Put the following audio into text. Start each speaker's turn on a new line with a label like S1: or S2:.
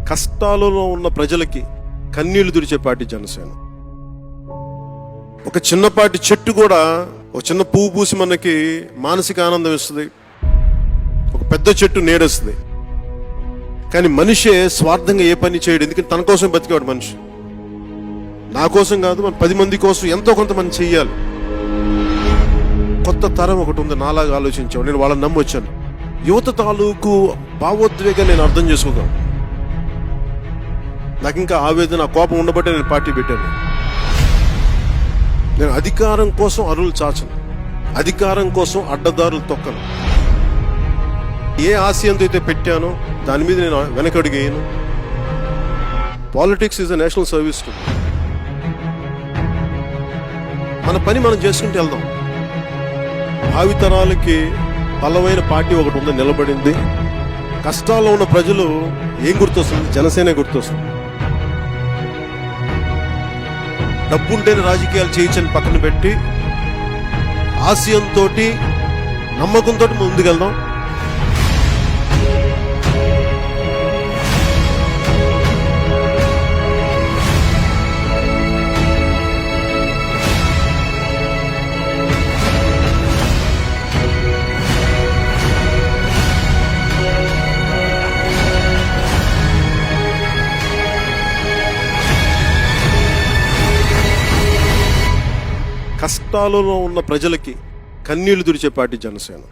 S1: కష్టాలలో ఉన్న ప్రజలకి కన్నీళ్లు తుడిచే పార్టీ జనసేన. ఒక చిన్నపాటి చెట్టు కూడా ఒక చిన్న పువ్వు పూసి మనకి మానసిక ఆనందం ఇస్తుంది, ఒక పెద్ద చెట్టు నీడస్తుంది. కానీ మనిషే స్వార్థంగా ఏ పని చేయడు, ఎందుకంటే తన కోసం బతికేవాడు మనిషి. నా కోసం కాదు, మన 10 మంది కోసం ఎంతో కొంత మనం చెయ్యాలి. కొత్త తరం ఒకటి ఉంది నాలాగా ఆలోచించావు. నేను వాళ్ళని నమ్మొచ్చాను. యువత తాలూకు భావోద్వేగా నేను అర్థం చేసుకోగలను. నాకు ఇంకా ఆవేదన, కోపం ఉండబట్టే నేను పార్టీ పెట్టాను. నేను అధికారం కోసం అరువులు చాచను, అధికారం కోసం అడ్డదారులు తొక్కను. ఏ ఆశయంతో అయితే పెట్టానో దాని మీద నేను వెనకడుగేయను. Politics is a national service too. మన పని మనం చేసుకుంటూ వెళ్దాం. భావితరాలకి బలమైన పార్టీ ఒకటి ఉంది, నిలబడింది. కష్టాల్లో ఉన్న ప్రజలు ఏం గుర్తొస్తుంది? జనసేన గుర్తొస్తుంది. డబ్బుంటేనే రాజకీయాలు చేయించని పక్కన పెట్టి ఆశయంతో, నమ్మకంతో ముందుకెళ్దాం. కష్టాలలో ఉన్న ప్రజలకి కన్నీళ్లు తుడిచే పార్టీ జనసేన.